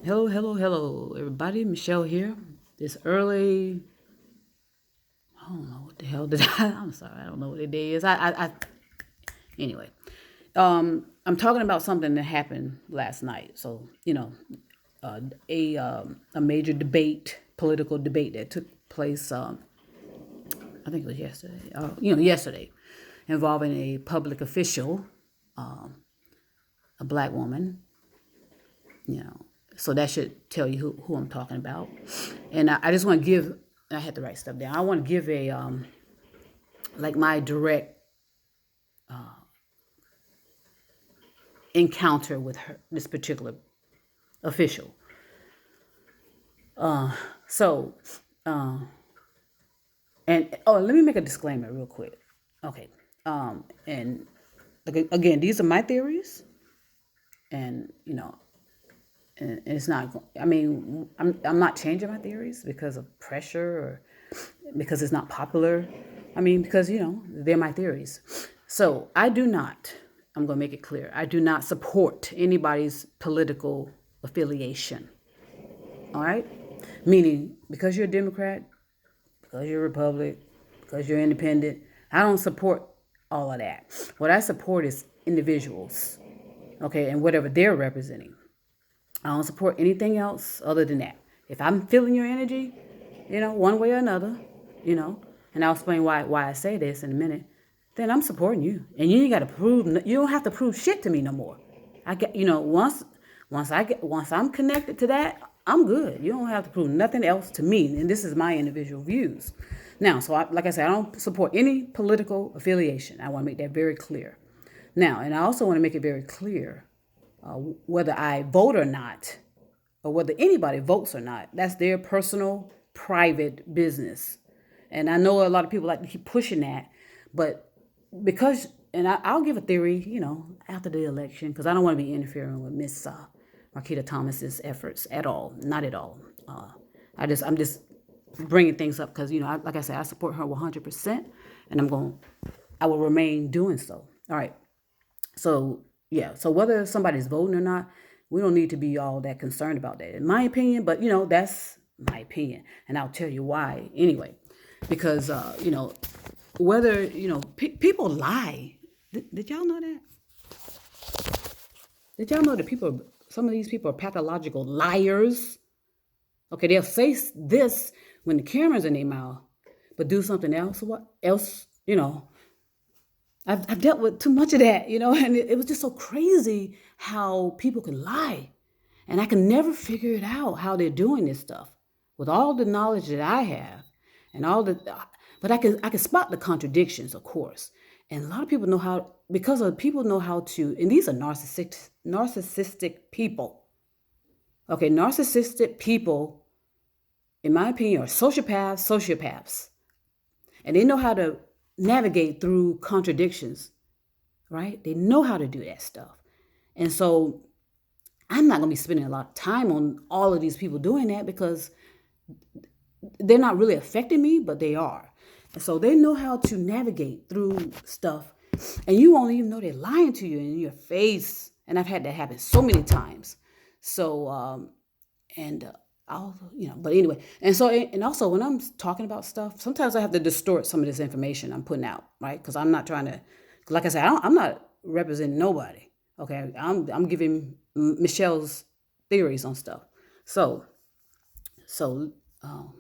Hello, hello, hello, everybody. Michelle here. This early, I don't know what the hell did I. I'm sorry, I don't know what the day is. Anyway, I'm talking about something that happened last night. So a major debate, political debate that took place. I think it was yesterday. Yesterday, involving a public official, a black woman. You know, so that should tell you who I'm talking about. And I just want to give. I had to write stuff down. I want to give a like my direct encounter with her, this particular official. So, and oh, let me make a disclaimer real quick. Okay, and again, these are my theories, and and it's not. I mean, I'm not changing my theories because of pressure or because it's not popular. I mean, because they're my theories. So I do not. I'm going to make it clear. I do not support anybody's political affiliation. All right, meaning because you're a Democrat, because you're a Republican, because you're independent, I don't support all of that. What I support is individuals, okay, and whatever they're representing. I don't support anything else other than that. If I'm feeling your energy, one way or another, you know, and I'll explain why I say this in a minute, then I'm supporting you. And you ain't got to prove. You don't have to prove shit to me no more. I get, once I'm connected to that, I'm good. You don't have to prove nothing else to me. And this is my individual views. Now, like I said, I don't support any political affiliation. I want to make that very clear. Now, and I also want to make it very clear whether I vote or not, or whether anybody votes or not, that's their personal, private business. And I know a lot of people like to keep pushing that, but because, and I'll give a theory, after the election, because I don't want to be interfering with Miss Marquita Thomas's efforts at all, not at all. I'm just bringing things up because like I said, I support her 100%, and I will remain doing so. All right. So yeah, so whether somebody's voting or not, we don't need to be all that concerned about that, in my opinion. But that's my opinion, and I'll tell you why anyway. Because whether people lie. Did y'all know that? Did y'all know that some of these people are pathological liars? Okay, they'll say this when the camera's in their mouth, but do something else. What else? I've dealt with too much of that, and it was just so crazy how people can lie. And I can never figure it out how they're doing this stuff with all the knowledge that I have and but I can spot the contradictions, of course. And a lot of people know how, because of people know how to, and these are narcissistic people. Okay, narcissistic people, in my opinion, are sociopaths. And they know how to navigate through contradictions, right? They know how to do that stuff. And so I'm not going to be spending a lot of time on all of these people doing that because they're not really affecting me, but they are. And so they know how to navigate through stuff. And you won't even know they're lying to you in your face. And I've had that happen so many times. So, and I'll, but anyway. And so, and also when I'm talking about stuff, sometimes I have to distort some of this information I'm putting out, right? Because I'm not trying to, like I said, I'm not representing nobody. Okay. I'm giving Michelle's theories on stuff. So, so, um,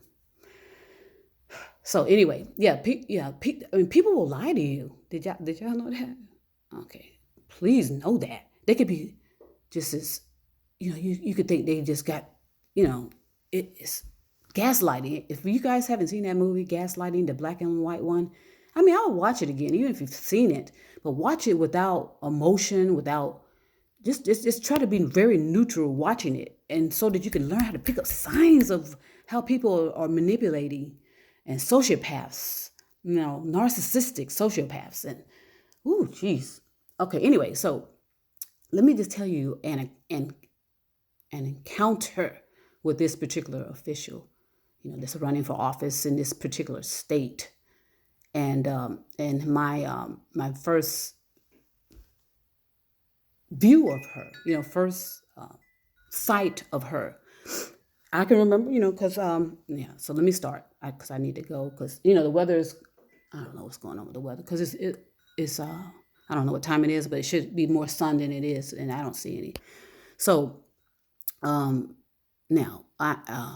so anyway, yeah, I mean, people will lie to you. Did y'all know that? Okay, please know that they could be just as, you could think they just got, you know, it's gaslighting. If you guys haven't seen that movie, Gaslighting, the black and white one, I mean, I'll watch it again, even if you've seen it, but watch it without emotion, without just try to be very neutral watching it, and so that you can learn how to pick up signs of how people are manipulating and sociopaths, narcissistic sociopaths, and ooh, jeez. Okay, anyway, so let me just tell you an encounter with this particular official, that's running for office in this particular state, and my first view of her, first. sight of her. I can remember, because yeah. So let me start because I need to go because the weather is. I don't know what's going on with the weather because it's I don't know what time it is, but it should be more sun than it is, and I don't see any. So um, now I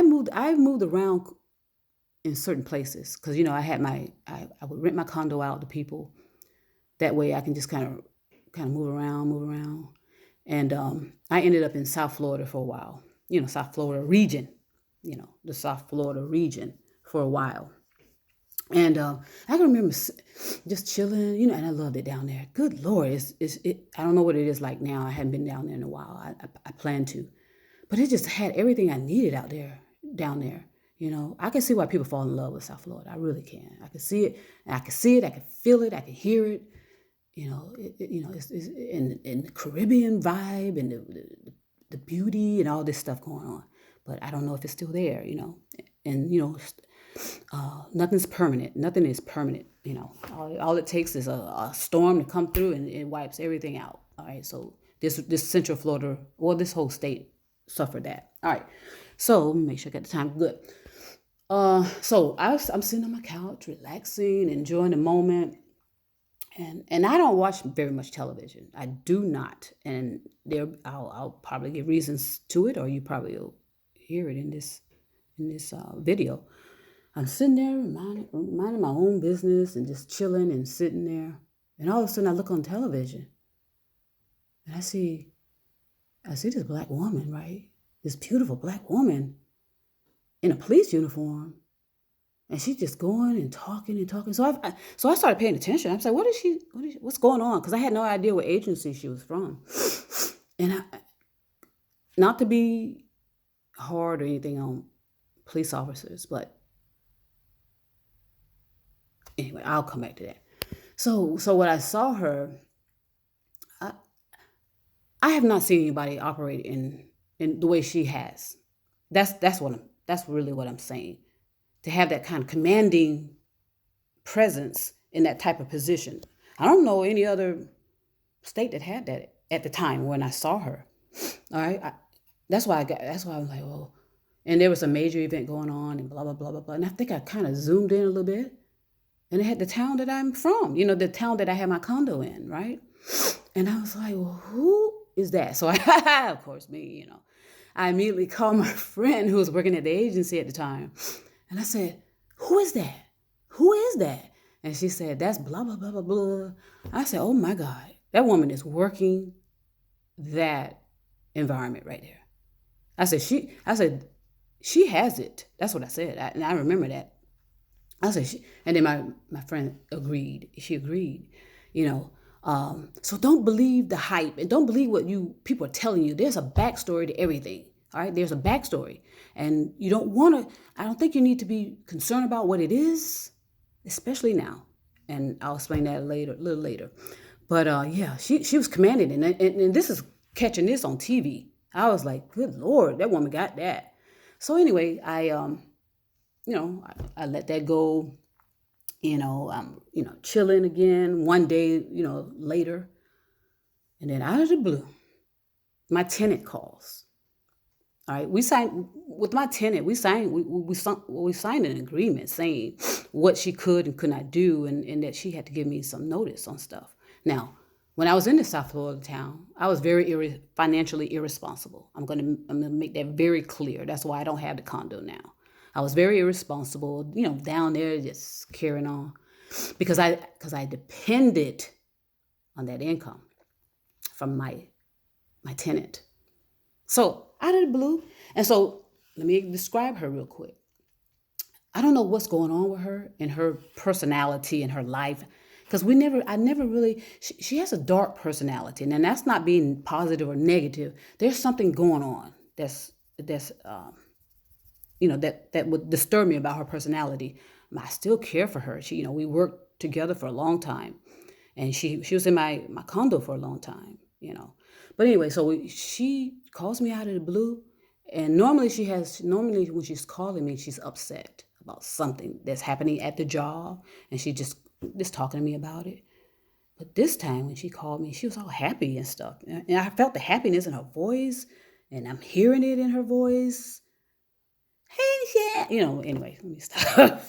moved around in certain places because I had I would rent my condo out to people. That way I can just kind of move around, and I ended up in South Florida for a while. South Florida region. The South Florida region for a while. And I can remember just chilling, and I loved it down there. Good Lord, I don't know what it is like now. I haven't been down there in a while. I plan to, but it just had everything I needed out there, down there. I can see why people fall in love with South Florida. I really can. I can see it. I can see it. I can feel it. I can hear it. It's in the Caribbean vibe and the beauty and all this stuff going on. But I don't know if it's still there. And nothing's permanent. Nothing is permanent. All it takes is a storm to come through and it wipes everything out. All right. So this Central Florida, or this whole state, suffered that. All right. So let me make sure I got the time good. So I'm sitting on my couch, relaxing, enjoying the moment. And I don't watch very much television. I do not. And I'll probably give reasons to it, or you probably will hear it in this video. I'm sitting there minding my own business and just chilling and sitting there. And all of a sudden I look on television and I see this black woman, right? This beautiful black woman in a police uniform. And she's just going and talking and talking. So I started paying attention. I was like, what's going on? Because I had no idea what agency she was from. And not to be hard or anything on police officers, but anyway, I'll come back to that. So when I saw her, I have not seen anybody operate in the way she has. That's really what I'm saying. To have that kind of commanding presence in that type of position. I don't know any other state that had that at the time when I saw her. All right, that's why I was like, oh. And there was a major event going on and blah blah blah blah blah. And I think I kind of zoomed in a little bit, and it had the town that I'm from. The town that I had my condo in, right? And I was like, well, who is that? So of course, me, I immediately called my friend who was working at the agency at the time. And I said, who is that? Who is that? And she said, that's blah, blah, blah, blah, blah. I said, oh my God, that woman is working that environment right there. I said, she has it. That's what I said. And I remember that. I said, and then my friend agreed. She agreed, so don't believe the hype and don't believe what people are telling you. There's a backstory to everything. All right, there's a backstory, and you don't want to. I don't think you need to be concerned about what it is, especially now. And I'll explain that a little later. But yeah, she was commanded, and this is catching this on TV. I was like, good Lord, that woman got that. So anyway, I let that go. I'm chilling again. One day, later, and then out of the blue, my tenant calls. All right, we signed with my tenant. We signed an agreement saying what she could and could not do, and that she had to give me some notice on stuff. Now, when I was in the South Florida town, I was very financially irresponsible. I'm gonna make that very clear. That's why I don't have the condo now. I was very irresponsible, down there just carrying on, because I depended on that income from my tenant. So out of the blue, and so let me describe her real quick. I don't know what's going on with her and her personality and her life, because I never really. She has a dark personality, and that's not being positive or negative. There's something going on that would disturb me about her personality. I still care for her. We worked together for a long time, and she was in my condo for a long time. But anyway, so she calls me out of the blue, and normally when she's calling me, she's upset about something that's happening at the job, and she just talking to me about it. But this time when she called me, she was all happy and stuff. And I felt the happiness in her voice, and I'm hearing it in her voice. Hey, yeah. Anyway, let me stop.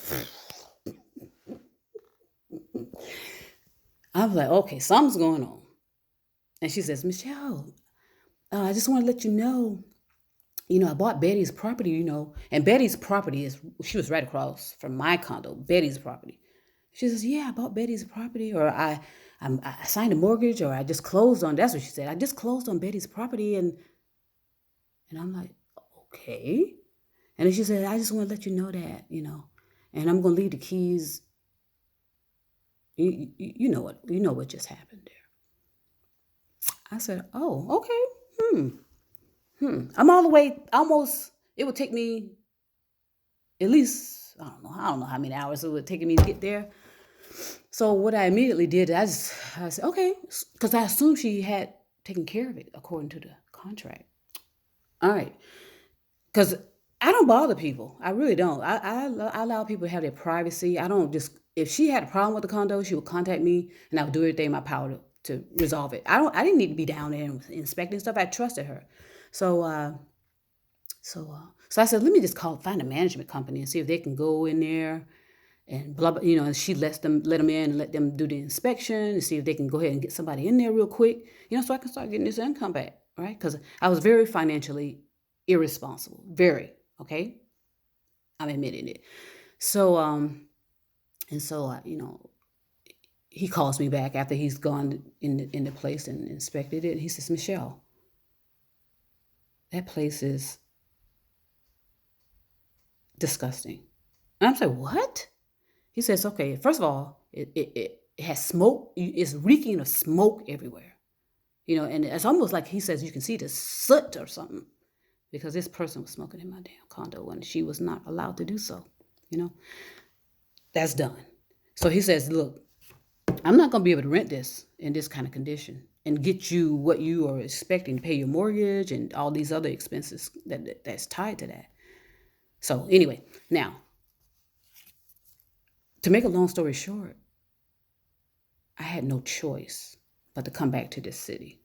I was like, okay, something's going on. And she says, Michelle, I just want to let you know, I bought Betty's property, and Betty's property she was right across from my condo, Betty's property. She says, yeah, I bought Betty's property, or I signed a mortgage, or I just closed on, that's what she said. I just closed on Betty's property. And I'm like, okay. And then she said, I just want to let you know that, and I'm going to leave the keys. You know what just happened there. I said, oh, okay. I'm all the way, almost, it would take me at least, I don't know how many hours it would take me to get there. So what I immediately did, I said, okay, because I assumed she had taken care of it according to the contract. All right. Because I don't bother people. I really don't. I allow people to have their privacy. I don't just, if she had a problem with the condo, she would contact me and I would do everything in my power to resolve it. I didn't need to be down there and inspecting stuff. I trusted her. So, so I said, let me just find a management company and see if they can go in there and blah, blah, and she let them in and let them do the inspection and see if they can go ahead and get somebody in there real quick, so I can start getting this income back, right? Because I was very financially irresponsible, very, okay? I'm admitting it. So, and so, he calls me back after he's gone in the place and inspected it. And he says, Michelle, that place is disgusting. And I'm like, what? He says, okay, first of all, it has smoke. It's reeking of smoke everywhere. And it's almost like he says you can see the soot or something because this person was smoking in my damn condo and she was not allowed to do so. That's done. So he says, look, I'm not going to be able to rent this in this kind of condition and get you what you are expecting to pay your mortgage and all these other expenses that's tied to that. So anyway, now, to make a long story short, I had no choice but to come back to this city.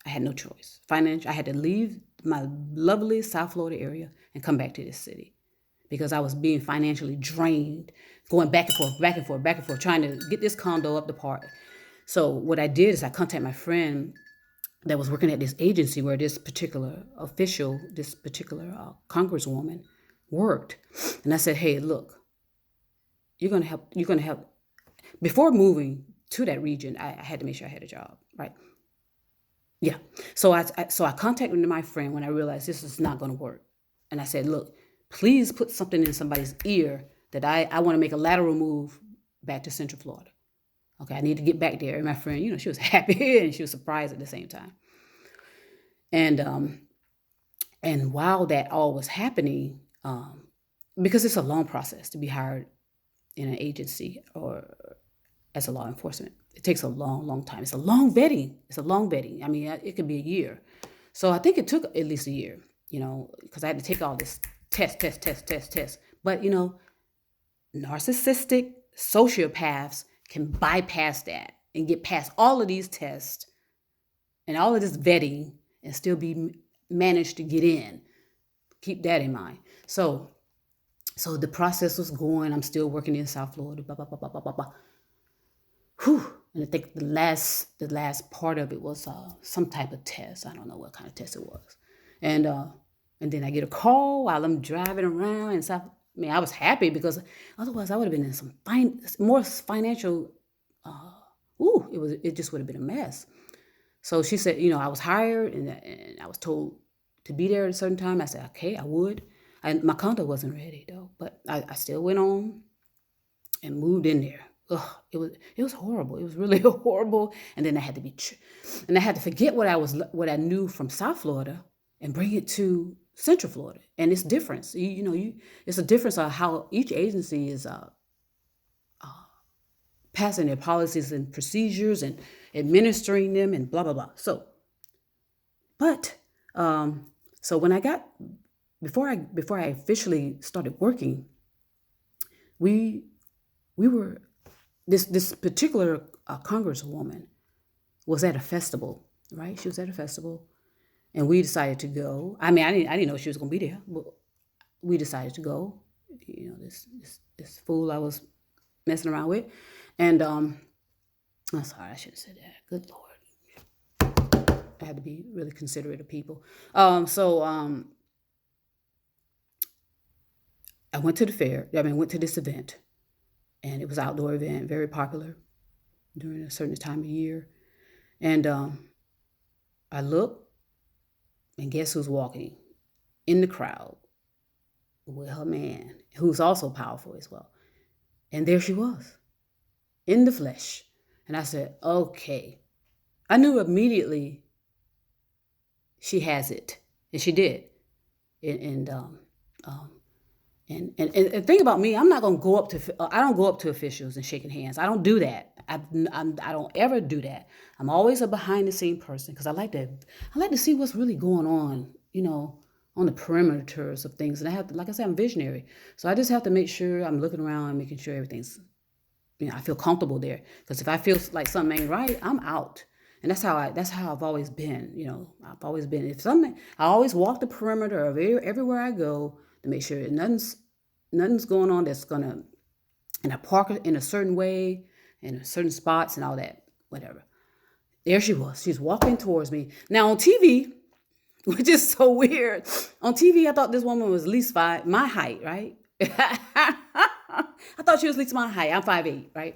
I had no choice. I had to leave my lovely South Florida area and come back to this city because I was being financially drained, going back and forth, trying to get this condo up the park. So what I did is I contacted my friend that was working at this agency where this particular official, this particular congresswoman worked. And I said, hey, look, you're going to help. Before moving to that region, I had to make sure I had a job, right? Yeah. So I contacted my friend when I realized this is not going to work. And I said, look, please put something in somebody's ear that I want to make a lateral move back to Central Florida. Okay, I need to get back there. And my friend, she was happy and she was surprised at the same time. And while that all was happening, because it's a long process to be hired in an agency or as a law enforcement, it takes a long, long time. It's a long vetting. I mean, it could be a year. So I think it took at least a year, because I had to take all this test. But, narcissistic sociopaths can bypass that and get past all of these tests and all of this vetting and still be managed to get in. Keep that in mind. So the process was going. I'm still working in South Florida. Blah blah blah blah blah blah blah. Whew. And I think the last part of it was some type of test. I don't know what kind of test it was. And then I get a call while I'm driving around in South. I mean, I was happy because otherwise I would have been in some more financial. It just would have been a mess. So she said, I was hired and I was told to be there at a certain time. I said, okay, I would. My condo wasn't ready though, but I still went on and moved in there. Ugh, it was horrible. It was really horrible. And then I had to forget what I knew from South Florida and bring it to Central Florida. And it's different. It's a difference of how each agency is passing their policies and procedures and administering them and blah blah blah. So when I got before I officially started working, we were this particular congresswoman was at a festival, right? She was at a festival, and we decided to go. I mean, I didn't know she was going to be there, but we decided to go. You know, this fool I was messing around with, and I'm sorry, I should have said that. Good Lord, I had to be really considerate of people. So I went to the fair. I mean, went to this event, and it was an outdoor event, very popular during a certain time of year. And I looked, and guess who's walking in the crowd with her man, who's also powerful as well. And there she was, in the flesh. And I said, okay. I knew immediately she has it, and she did. And um, and think about me. I'm not gonna go up to. I don't go up to officials and shaking hands. I don't do that. I don't ever do that. I'm always a behind the scene person because I like to. I like to see what's really going on. You know, on the perimeters of things. And I have to, like I said, I'm visionary, so I just have to make sure I'm looking around and making sure everything's. You know, I feel comfortable there because if I feel like something ain't right, I'm out. And that's how I've always been. You know, I've always been. If something, I always walk the perimeter of everywhere I go to make sure nothing's going on that's gonna, and I park in a certain way, in a certain spots and all that, whatever. There she was. She's walking towards me. Now on TV, which is so weird. On TV, I thought this woman was at least my height, right? I thought she was at least my height. I'm 5'8", right?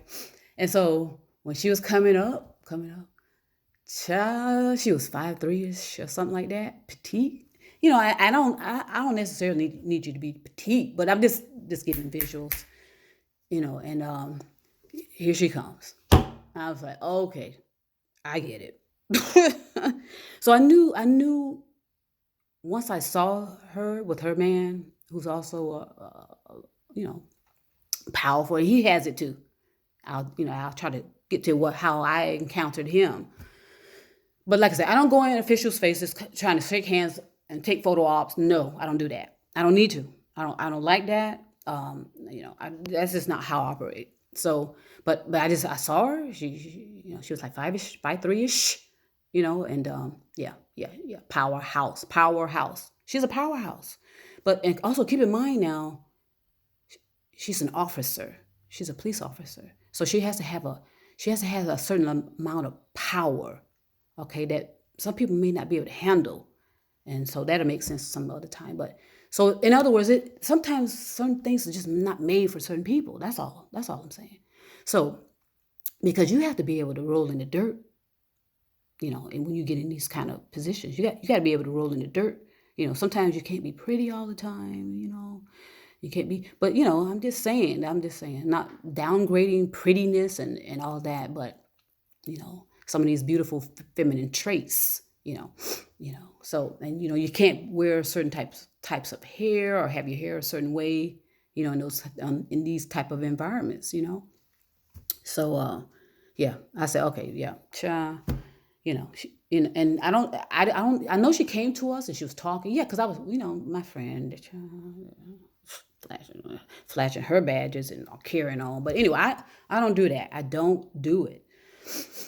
And so when she was coming up, child, she was 5'3" or something like that, petite. You know, I don't necessarily need you to be petite, but I'm just giving visuals, you know. And here she comes. I was like, okay, I get it. So I knew once I saw her with her man, who's also you know, powerful, and he has it too. I'll try to get to how I encountered him. But like I said, I don't go in officials' faces trying to shake hands and take photo ops. No, I don't do that. I don't need to. I don't like that. That's just not how I operate. So, but I saw her. She was like 5-ish, 5'3" ish, and yeah, powerhouse. She's a powerhouse. But and also keep in mind now, she's an officer. She's a police officer. So she has to have a certain amount of power, okay, that some people may not be able to handle. And so that'll make sense some other time. But so in other words, sometimes some things are just not made for certain people. That's all. That's all I'm saying. So because you have to be able to roll in the dirt, and when you get in these kind of positions, you got to be able to roll in the dirt. Sometimes you can't be pretty all the time, You can't be, but I'm just saying, not downgrading prettiness and all that, but some of these beautiful feminine traits, So, and you can't wear certain types of hair or have your hair a certain way, in those in these type of environments, So, yeah, I said, okay, yeah, cha, and I know she came to us and she was talking, yeah, because I was, my friend, flashing her badges and carrying on. But anyway, I don't do that. I don't do it.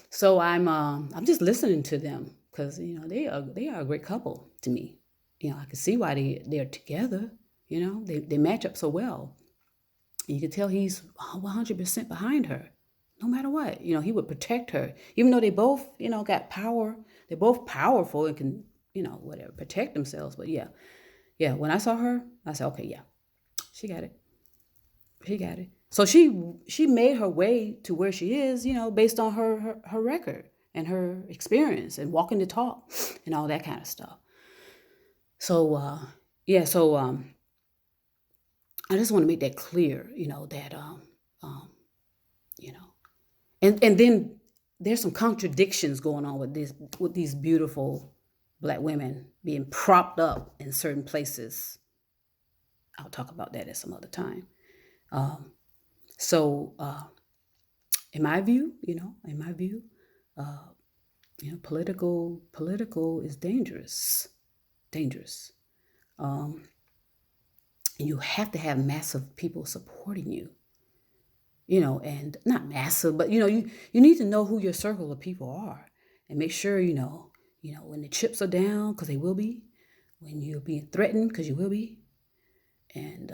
So I'm just listening to them because they are a great couple to me. I can see why they're together. They match up so well. You can tell he's 100% behind her, no matter what. He would protect her, even though they both got power. They're both powerful and can whatever protect themselves. But yeah. When I saw her, I said, okay, yeah, she got it. She got it. So she made her way to where she is, based on her record and her experience and walking the talk and all that kind of stuff. So yeah, so I just want to make that clear, that you know, and then there's some contradictions going on with these beautiful Black women being propped up in certain places. I'll talk about that at some other time. So, in my view, political is dangerous, dangerous. And you have to have massive people supporting you. and not massive, but you need to know who your circle of people are, and make sure when the chips are down, because they will be, when you're being threatened, because you will be, and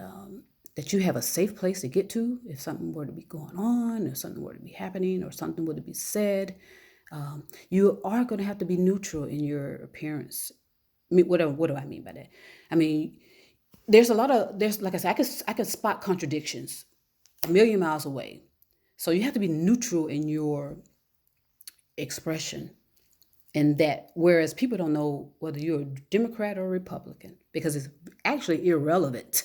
that you have a safe place to get to if something were to be going on, or something were to be happening, or something were to be said. You are going to have to be neutral in your appearance. I mean, what do I mean by that? I mean, there's like I said, I could spot contradictions a million miles away. So you have to be neutral in your expression, and that whereas people don't know whether you're a Democrat or a Republican, because it's actually irrelevant.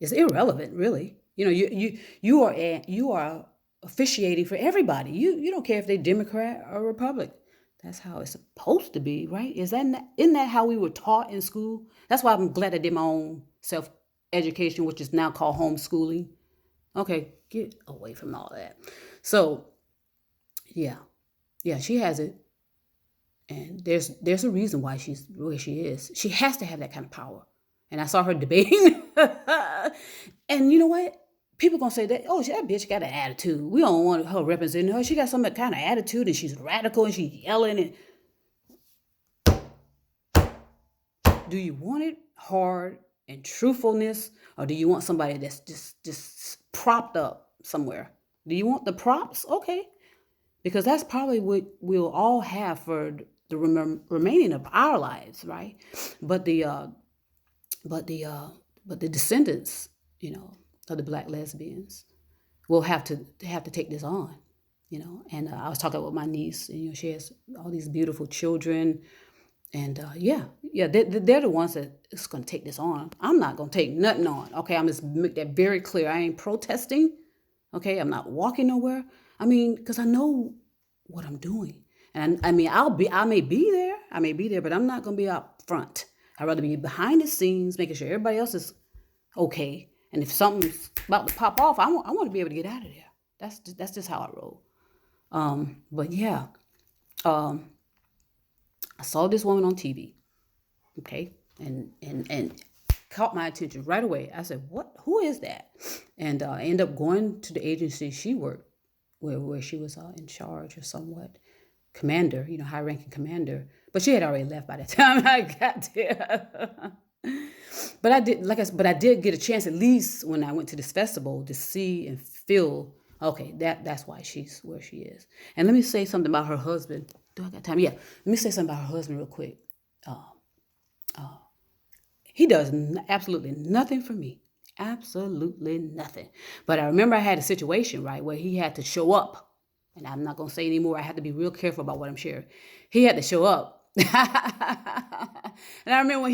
It's irrelevant, really. You are officiating for everybody. You don't care if they're Democrat or Republican. That's how it's supposed to be, right? Isn't that how we were taught in school? That's why I'm glad I did my own self education, which is now called homeschooling. Okay, get away from all that. So yeah, yeah, she has it, and there's a reason why she's where she is. She has to have that kind of power. And I saw her debating, and you know what? People gonna say that, oh, that bitch got an attitude. We don't want her representing her. She got some kind of attitude, and she's radical, and she's yelling. And do you want it hard and truthfulness, or do you want somebody that's just propped up somewhere? Do you want the props? Okay, because that's probably what we'll all have for the remaining of our lives, right? But the but the uh, but the descendants, of the black lesbians will have to take this on, And I was talking with my niece, and she has all these beautiful children, and yeah, they're the ones that is going to take this on. I'm not going to take nothing on. Okay, I'm just make that very clear. I ain't protesting. Okay, I'm not walking nowhere. I mean, because I know what I'm doing, and I mean, I may be there, but I'm not going to be out front. I'd rather be behind the scenes, making sure everybody else is okay. And if something's about to pop off, I want to be able to get out of there. That's just how I roll. But yeah, um, I saw this woman on TV, okay, and caught my attention right away. I said, "What? Who is that?" And I ended up going to the agency she worked, where she was in charge or somewhat commander, high-ranking commander. But she had already left by the time I got there. But I did, but I did get a chance, at least when I went to this festival, to see and feel. Okay, that's why she's where she is. And let me say something about her husband. Do I got time? Yeah. Let me say something about her husband real quick. Uh, uh, he does absolutely nothing for me. Absolutely nothing. But I remember I had a situation, right, where he had to show up. And I'm not going to say anymore. I have to be real careful about what I'm sharing. He had to show up. And I remember when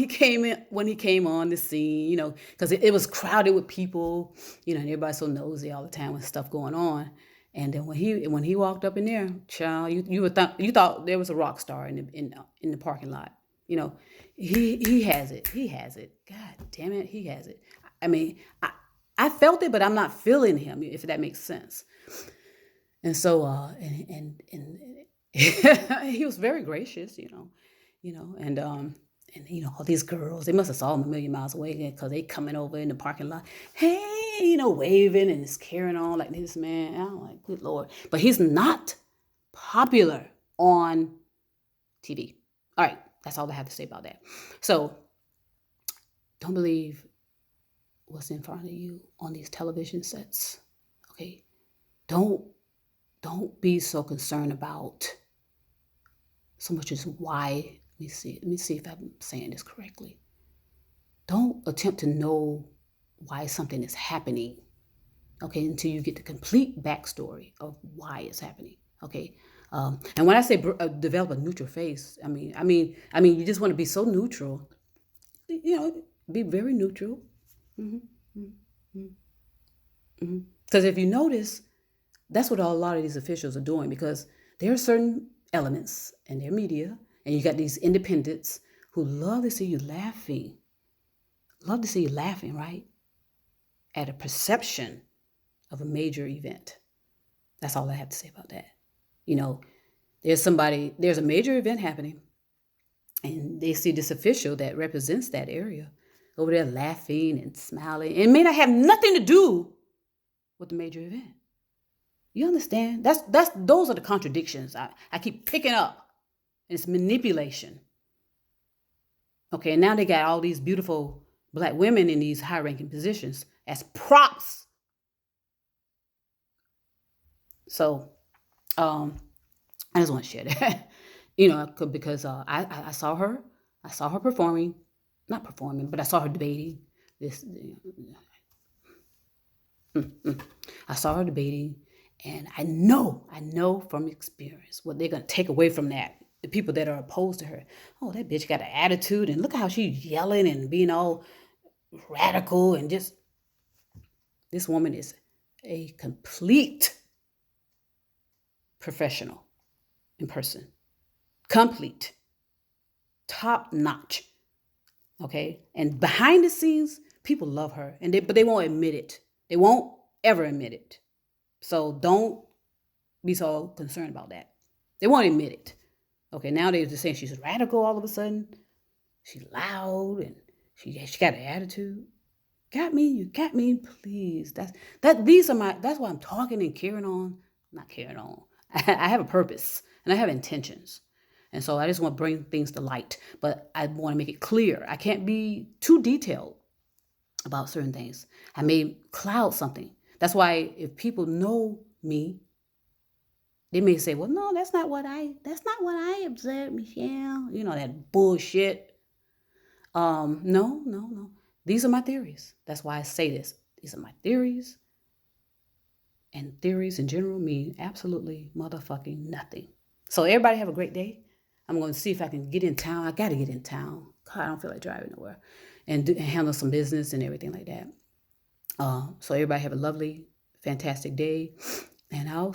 he came on the scene, because it was crowded with people, and everybody's so nosy all the time with stuff going on. And then when he walked up in there, child, you thought there was a rock star in the parking lot. He has it. He has it. God damn it, he has it. I mean, I felt it, but I'm not feeling him, if that makes sense. And so, and he was very gracious, and all these girls, they must have saw him a million miles away because they coming over in the parking lot, hey, waving and just carrying on like this, man. And I'm like, good Lord. But he's not popular on TV. All right, that's all I have to say about that. So don't believe what's in front of you on these television sets. Okay? Don't be so concerned about so much as why. Let me see if I'm saying this correctly. Don't attempt to know why something is happening, okay, until you get the complete backstory of why it's happening, okay. And when I say develop a neutral face, I mean you just want to be so neutral, be very neutral. Because if you notice, that's what a lot of these officials are doing, because there are certain elements in their media, and you got these independents who love to see you laughing. Love to see you laughing, right? At a perception of a major event. That's all I have to say about that. There's a major event happening, and they see this official that represents that area over there laughing and smiling. It may not have nothing to do with the major event. You understand? Those are the contradictions I keep picking up. It's manipulation. Okay, and now they got all these beautiful black women in these high-ranking positions as props. So, I just want to share that, because I saw her, performing, not performing, but I saw her debating this. I saw her debating, and I know from experience what they're gonna take away from that. The people that are opposed to her, oh, that bitch got an attitude, and look how she's yelling and being all radical, and just this woman is a complete professional in person, complete, top notch. Okay, and behind the scenes, people love her, but they won't admit it. They won't ever admit it. So don't be so concerned about that. They won't admit it. Okay, now they're just saying she's radical all of a sudden. She's loud and she got an attitude. You got me, please. That's why I'm talking and carrying on. Not carrying on. I have a purpose and I have intentions. And so I just want to bring things to light. But I want to make it clear. I can't be too detailed about certain things. I may cloud something. That's why if people know me, they may say, well, no, that's not what I observed, Michelle. That bullshit. No. These are my theories. That's why I say this. These are my theories. And theories in general mean absolutely motherfucking nothing. So everybody have a great day. I'm going to see if I can get in town. I got to get in town. God, I don't feel like driving nowhere. And handle some business and everything like that. So everybody have a lovely, fantastic day. And I'll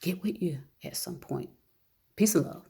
get with you at some point. Peace and love.